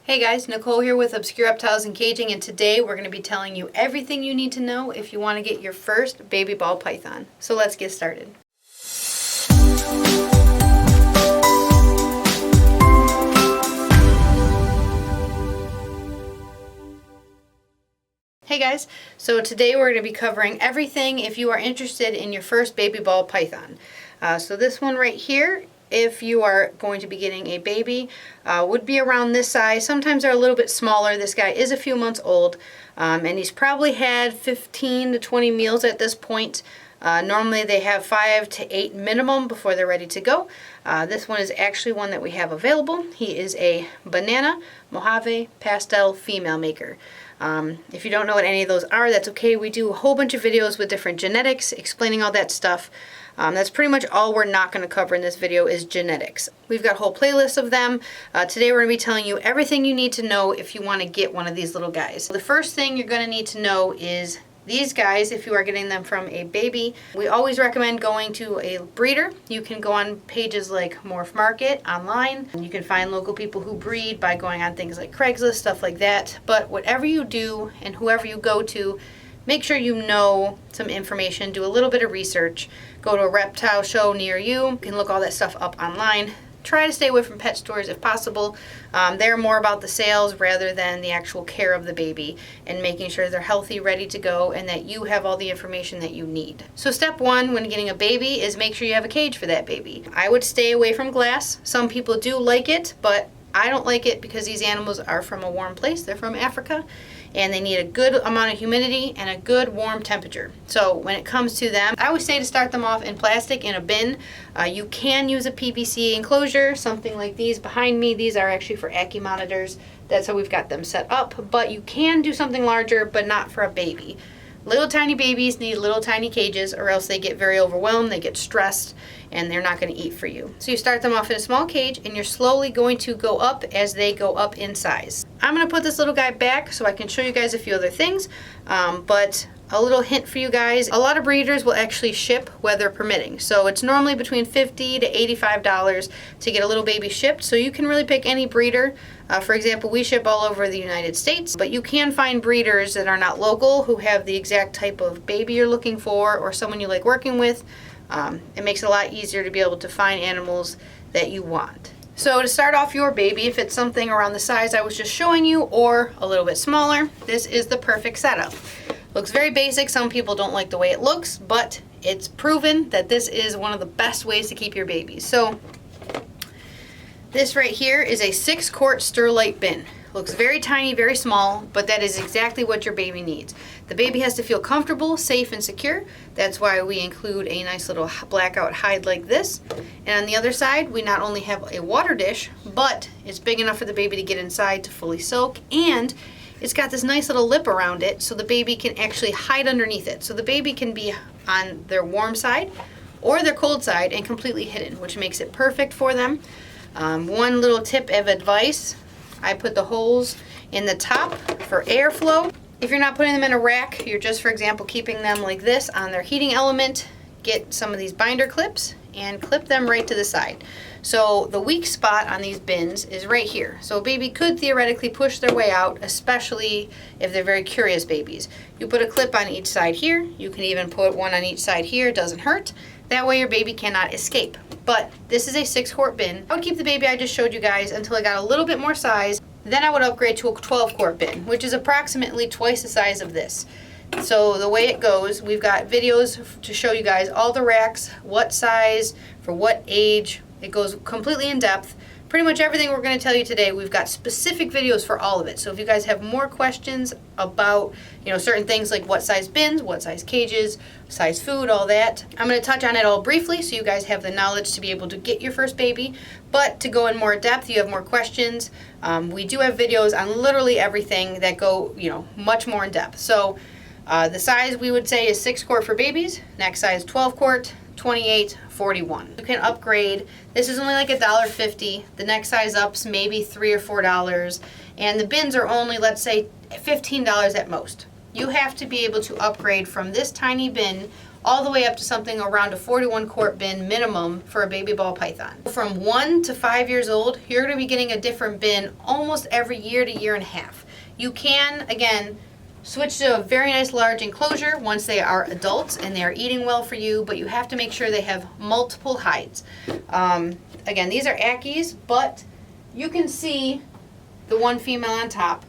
Hey guys, Nicole here with Obscure Reptiles and Caging, and today we're going to be telling you everything you need to know if you want to get your first baby ball python. So let's get started. Hey guys, so today we're going to be covering everything if you are interested in your first baby ball python. So this one right here, if you are going to be getting a baby, would be around this size. Sometimes they're a little bit smaller. This guy is a few months old, and he's probably had 15 to 20 meals at this point. Normally they have 5 to 8 minimum before they're ready to go. This one is actually one that we have available. He is a banana Mojave pastel female maker. If you don't know what any of those are, that's okay. We do a whole bunch of videos with different genetics, explaining all that stuff. That's pretty much all we're not going to cover in this video is genetics. We've got whole playlists of them. Today we're going to be telling you everything you need to know if you want to get one of these little guys. The first thing you're going to need to know is these guys, if you are getting them from a baby, we always recommend going to a breeder. You can go on pages like Morph Market online. You can find local people who breed by going on things like Craigslist, stuff like that. But whatever you do and whoever you go to, make sure you know some information, do a little bit of research, go to a reptile show near you. You can look all that stuff up online. Try to stay away from pet stores if possible. They're more about the sales rather than the actual care of the baby and making sure they're healthy, ready to go, and that you have all the information that you need. So step one when getting a baby is make sure you have a cage for that baby. I would stay away from glass. Some people do like it, but I don't like it because these animals are from a warm place. They're from Africa, and they need a good amount of humidity and a good warm temperature. So when it comes to them, I always say to start them off in plastic in a bin. You can use a PVC enclosure, something like these behind me. These are actually for Ackie monitors. That's how we've got them set up. But you can do something larger, but not for a baby. Little tiny babies need little tiny cages, or else they get very overwhelmed, they get stressed, and they're not going to eat for you. So you start them off in a small cage, and you're slowly going to go up as they go up in size. I'm going to put this little guy back so I can show you guys a few other things, but a little hint for you guys, a lot of breeders will actually ship weather permitting. So it's normally between $50 to $85 to get a little baby shipped. So you can really pick any breeder. For example, we ship all over the United States, but you can find breeders that are not local who have the exact type of baby you're looking for or someone you like working with. It makes it a lot easier to be able to find animals that you want. So to start off your baby, if it's something around the size I was just showing you or a little bit smaller, this is the perfect setup. Looks very basic. Some people don't like the way it looks, but it's proven that this is one of the best ways to keep your babies. So this right here is a 6-quart Sterlite bin. Looks very tiny, very small, but that is exactly what your baby needs. The baby has to feel comfortable, safe, and secure. That's why we include a nice little blackout hide like this. And on the other side, we not only have a water dish, but it's big enough for the baby to get inside to fully soak, and it's got this nice little lip around it so the baby can actually hide underneath it. So the baby can be on their warm side or their cold side and completely hidden, which makes it perfect for them. One little tip of advice, I put the holes in the top for airflow. If you're not putting them in a rack, you're just, for example, keeping them like this on their heating element, get some of these binder clips and clip them right to the side. So the weak spot on these bins is right here. So a baby could theoretically push their way out, especially if they're very curious babies. You put a clip on each side here. You can even put one on each side here. It doesn't hurt. That way your baby cannot escape. But this is a 6-quart bin. I would keep the baby I just showed you guys until it got a little bit more size. Then I would upgrade to a 12-quart bin, which is approximately twice the size of this. So the way it goes, we've got videos to show you guys all the racks, what size, for what age. It goes completely in depth. Pretty much everything we're going to tell you today, we've got specific videos for all of it. So if you guys have more questions about, certain things like what size bins, what size cages, size food, all that, I'm going to touch on it all briefly so you guys have the knowledge to be able to get your first baby. But to go in more depth, you have more questions. We do have videos on literally everything that go, much more in depth. So the size we would say is 6-quart for babies. Next size 12-quart, 28, 41. You can upgrade. This is only like $1.50. The next size up's maybe $3 or $4, and the bins are only, let's say, $15 at most. You have to be able to upgrade from this tiny bin all the way up to something around a 41 quart bin minimum for a baby ball python. From 1 to 5 years old, you're going to be getting a different bin almost every year to year and a half. You can, again, switch to a very nice large enclosure once they are adults and they are eating well for you, but you have to make sure they have multiple hides. Again, these are Ackies, but you can see the one female on top,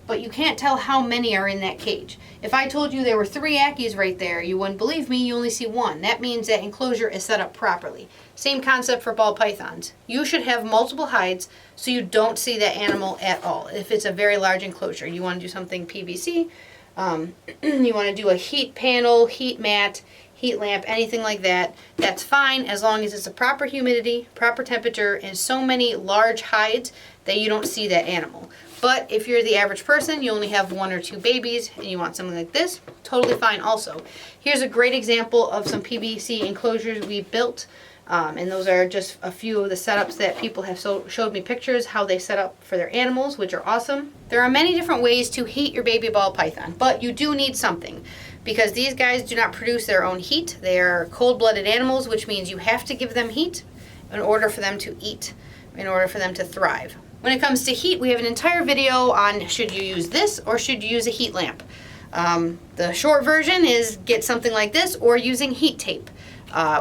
but you can't tell how many are in that cage. If I told you there were 3 Ackies right there, you wouldn't believe me, you only see 1. That means that enclosure is set up properly. Same concept for ball pythons. You should have multiple hides so you don't see that animal at all. If it's a very large enclosure, you want to do something PVC, you want to do a heat panel, heat mat, heat lamp, anything like that, that's fine as long as it's a proper humidity, proper temperature, and so many large hides that you don't see that animal. But if you're the average person, you only have 1 or 2 babies, and you want something like this, totally fine also. Here's a great example of some PVC enclosures we built, and those are just a few of the setups that people have showed me pictures, how they set up for their animals, which are awesome. There are many different ways to heat your baby ball python, but you do need something, because these guys do not produce their own heat. They are cold-blooded animals, which means you have to give them heat in order for them to eat, in order for them to thrive. When it comes to heat, we have an entire video on should you use this or should you use a heat lamp. The short version is get something like this or using heat tape.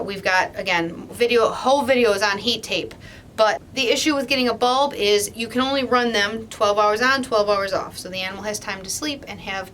We've got, again, whole videos on heat tape. But the issue with getting a bulb is you can only run them 12 hours on, 12 hours off. So the animal has time to sleep and have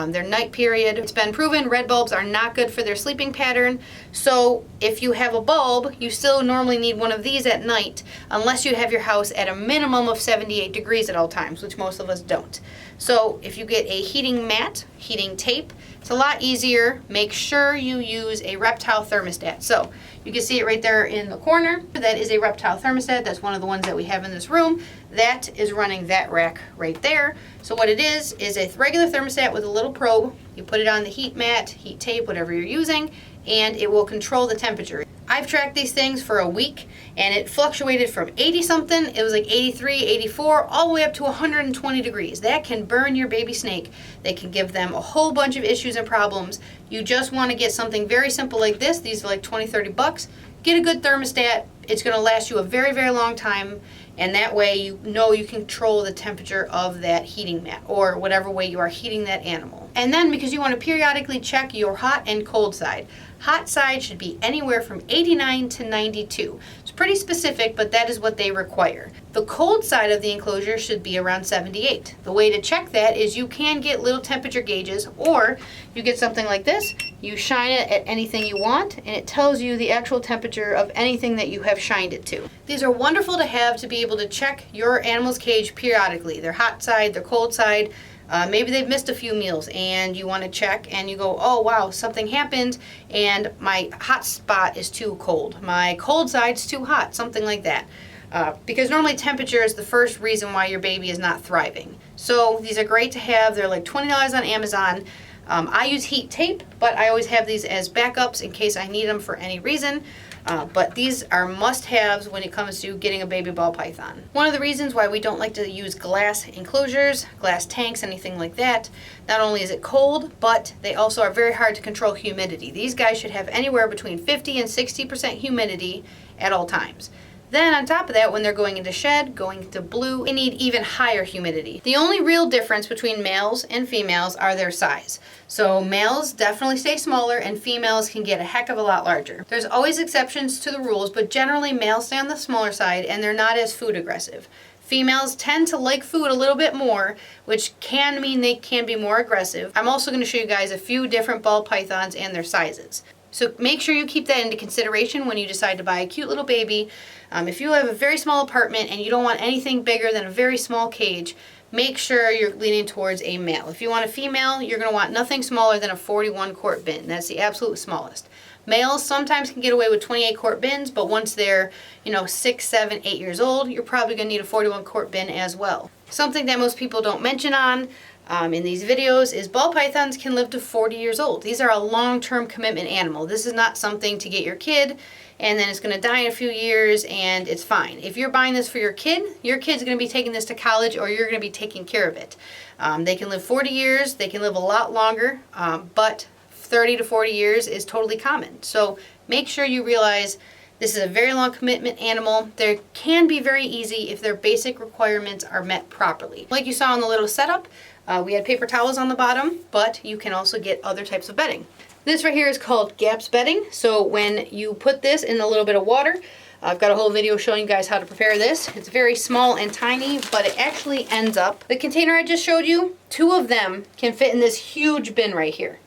their night period. It's been proven red bulbs are not good for their sleeping pattern. So if you have a bulb, you still normally need one of these at night unless you have your house at a minimum of 78 degrees at all times, which most of us don't. So if you get a heating mat, heating tape, it's a lot easier. Make sure you use a Reptile thermostat. So you can see it right there in the corner. That is a Reptile thermostat. That's one of the ones that we have in this room. That is running that rack right there. So what it is a regular thermostat with a little probe. You put it on the heat mat, heat tape, whatever you're using, and it will control the temperature. I've tracked these things for a week, and it fluctuated from 80 something, it was like 83, 84, all the way up to 120 degrees. That can burn your baby snake. They can give them a whole bunch of issues and problems. You just want to get something very simple like this. These are like 20, 30 bucks. Get a good thermostat. It's going to last you a very, very long time, and that way you know you control the temperature of that heating mat or whatever way you are heating that animal. And then because you want to periodically check your hot and cold side. Hot side should be anywhere from 89 to 92. It's pretty specific, but that is what they require. The cold side of the enclosure should be around 78. The way to check that is you can get little temperature gauges, or you get something like this. You shine it at anything you want, and it tells you the actual temperature of anything that you have shined it to. These are wonderful to have to be able to check your animal's cage periodically, their hot side, their cold side. Maybe they've missed a few meals and you want to check and you go, oh wow, something happened and my hot spot is too cold. My cold side's too hot, something like that. Because normally temperature is the first reason why your baby is not thriving. So these are great to have. They're like $20 on Amazon. I use heat tape, but I always have these as backups in case I need them for any reason. But these are must-haves when it comes to getting a baby ball python. One of the reasons why we don't like to use glass enclosures, glass tanks, anything like that, not only is it cold, but they also are very hard to control humidity. These guys should have anywhere between 50 and 60% humidity at all times. Then on top of that, when they're going into shed, going into blue, they need even higher humidity. The only real difference between males and females are their size. So males definitely stay smaller and females can get a heck of a lot larger. There's always exceptions to the rules, but generally males stay on the smaller side and they're not as food aggressive. Females tend to like food a little bit more, which can mean they can be more aggressive. I'm also going to show you guys a few different ball pythons and their sizes. So make sure you keep that into consideration when you decide to buy a cute little baby. If you have a very small apartment and you don't want anything bigger than a very small cage, make sure you're leaning towards a male. If you want a female, you're going to want nothing smaller than a 41 quart bin. That's the absolute smallest. Males sometimes can get away with 28 quart bins, but once they're, 6, 7, 8 years old, you're probably going to need a 41 quart bin as well. Something that most people don't mention in these videos is ball pythons can live to 40 years old. These are a long-term commitment animal. This is not something to get your kid and then it's going to die in a few years and it's fine. If you're buying this for your kid's going to be taking this to college or you're going to be taking care of it. They can live 40 years, they can live a lot longer, but 30 to 40 years is totally common. So make sure you realize this is a very long commitment animal. They can be very easy if their basic requirements are met properly. Like you saw in the little setup, we had paper towels on the bottom, but you can also get other types of bedding. This right here is called GAPS bedding. So when you put this in a little bit of water, I've got a whole video showing you guys how to prepare this. It's very small and tiny, but it actually ends up, the container I just showed you, 2 of them can fit in this huge bin right here.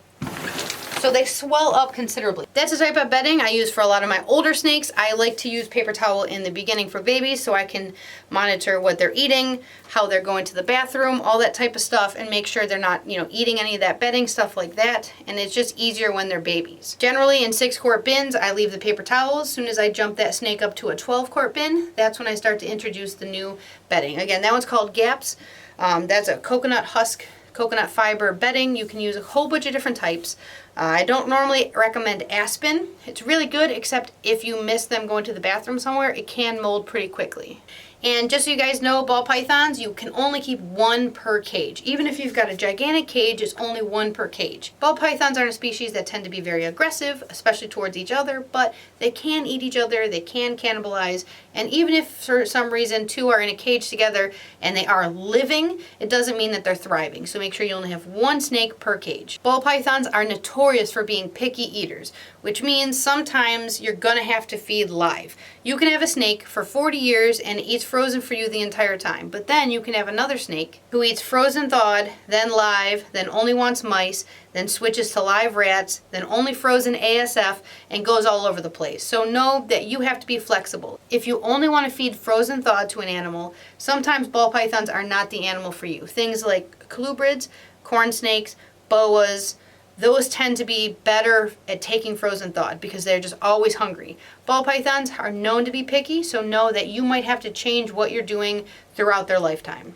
So they swell up considerably. That's the type of bedding I use for a lot of my older snakes. I like to use paper towel in the beginning for babies so I can monitor what they're eating, how they're going to the bathroom, all that type of stuff, and make sure they're not, eating any of that bedding, stuff like that. And it's just easier when they're babies. Generally in 6-quart bins, I leave the paper towels. As soon as I jump that snake up to a 12-quart bin, that's when I start to introduce the new bedding. Again, that one's called GAPS. That's a coconut husk, coconut fiber bedding. You can use a whole bunch of different types. I don't normally recommend Aspen. It's really good, except if you miss them going to the bathroom somewhere, it can mold pretty quickly. And just so you guys know, ball pythons, you can only keep 1 per cage. Even if you've got a gigantic cage, it's only 1 per cage. Ball pythons are a species that tend to be very aggressive, especially towards each other, but they can eat each other, they can cannibalize, and even if for some reason 2 are in a cage together and they are living, it doesn't mean that they're thriving. So make sure you only have 1 snake per cage. Ball pythons are notorious for being picky eaters, which means sometimes you're gonna have to feed live. You can have a snake for 40 years and it eats frozen for you the entire time, but then you can have another snake who eats frozen thawed, then live, then only wants mice, then switches to live rats, then only frozen ASF, and goes all over the place. So know that you have to be flexible. If you only want to feed frozen thawed to an animal, sometimes ball pythons are not the animal for you. Things like colubrids, corn snakes, boas, those tend to be better at taking frozen thawed because they're just always hungry. Ball pythons are known to be picky, so know that you might have to change what you're doing throughout their lifetime.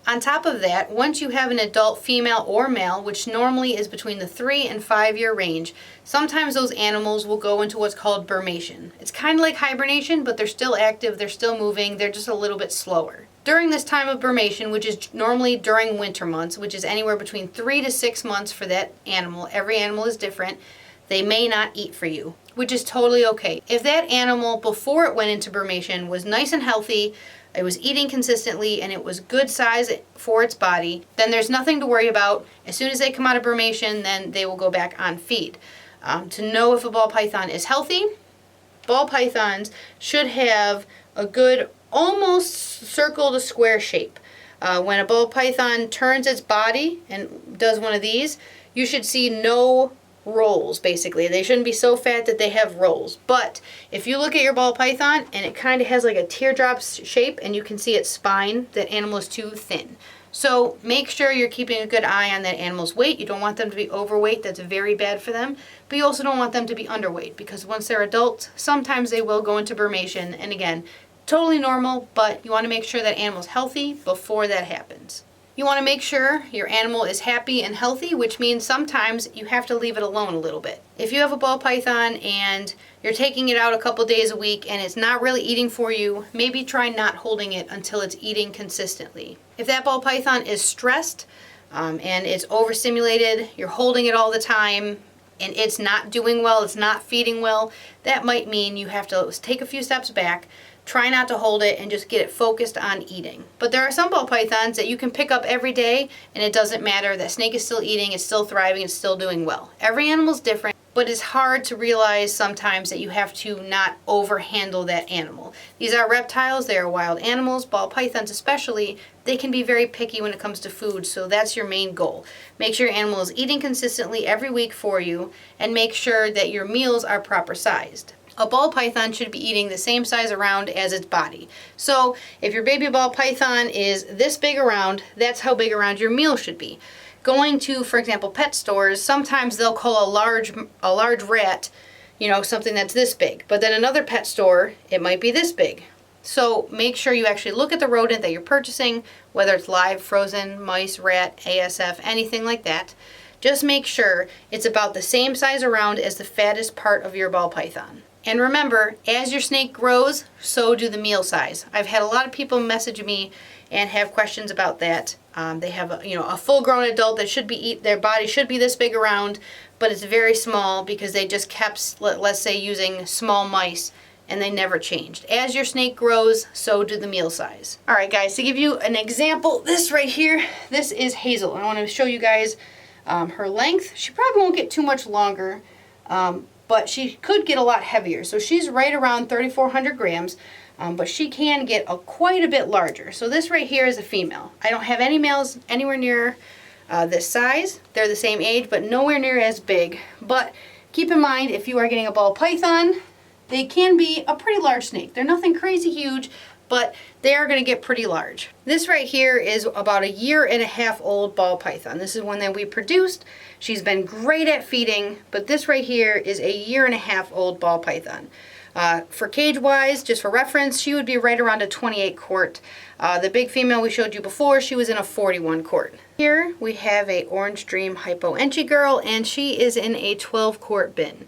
On top of that, once you have an adult female or male, which normally is between the 3 and 5 year range, sometimes those animals will go into what's called brumation. It's kind of like hibernation, but they're still active, they're still moving, they're just a little bit slower. During this time of brumation, which is normally during winter months, which is anywhere between 3 to 6 months for that animal, every animal is different, they may not eat for you, which is totally okay. If that animal, before it went into brumation, was nice and healthy, it was eating consistently, and it was good size for its body, then there's nothing to worry about. As soon as they come out of brumation, then they will go back on feed. To know if a ball python is healthy, ball pythons should have a good almost circle to square shape. When a ball python turns its body and does one of these, you should see no rolls. Basically, they shouldn't be so fat that they have rolls. But if you look at your ball python and it kind of has like a teardrop shape and you can see its spine, that animal is too thin. So make sure you're keeping a good eye on that animal's weight. You don't want them to be overweight, that's very bad for them, but you also don't want them to be underweight, because once they're adults, sometimes they will go into brumation, and again, totally normal, but you want to make sure that animal's healthy before that happens. You want to make sure your animal is happy and healthy, which means sometimes you have to leave it alone a little bit. If you have a ball python and you're taking it out a couple days a week and it's not really eating for you, maybe try not holding it until it's eating consistently. If that ball python is stressed and it's overstimulated, you're holding it all the time, and it's not doing well, it's not feeding well, that might mean you have to take a few steps back, try not to hold it, and just get it focused on eating. But there are some ball pythons that you can pick up every day and it doesn't matter. That snake is still eating, it's still thriving, it's still doing well. Every animal's different, but it's hard to realize sometimes that you have to not overhandle that animal. These are reptiles, they are wild animals, ball pythons especially. They can be very picky when it comes to food, so that's your main goal. Make sure your animal is eating consistently every week for you, and make sure that your meals are proper sized. A ball python should be eating the same size around as its body. So if your baby ball python is this big around, that's how big around your meal should be. Going to, for example, pet stores, sometimes they'll call a large rat, something that's this big. But then another pet store, it might be this big. So make sure you actually look at the rodent that you're purchasing, whether it's live, frozen, mice, rat, ASF, anything like that. Just make sure it's about the same size around as the fattest part of your ball python. And remember, as your snake grows, so do the meal size. I've had a lot of people message me and have questions about that. They have a full-grown adult that should be their body should be this big around, but it's very small because they just kept, let's say, using small mice, and they never changed. As your snake grows, so do the meal size. All right, guys, to give you an example, this right here, this is Hazel. I want to show you guys her length. She probably won't get too much longer, but she could get a lot heavier. So she's right around 3,400 grams, but she can get quite a bit larger. So this right here is a female. I don't have any males anywhere near this size. They're the same age, but nowhere near as big. But keep in mind, if you are getting a ball python, they can be a pretty large snake. They're nothing crazy huge, but they are going to get pretty large. This right here is about 1.5 years old ball python. This is one that we produced. She's been great at feeding, but this right here is 1.5 years old ball python. For cage wise, just for reference, she would be right around a 28 quart. The big female we showed you before, she was in a 41 quart. Here we have a Orange Dream Hypo Enchi girl, and she is in a 12 quart bin.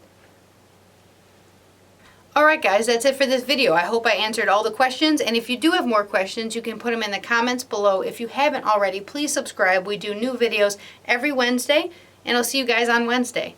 Alright guys, that's it for this video. I hope I answered all the questions, and if you do have more questions, you can put them in the comments below. If you haven't already, please subscribe. We do new videos every Wednesday, and I'll see you guys on Wednesday.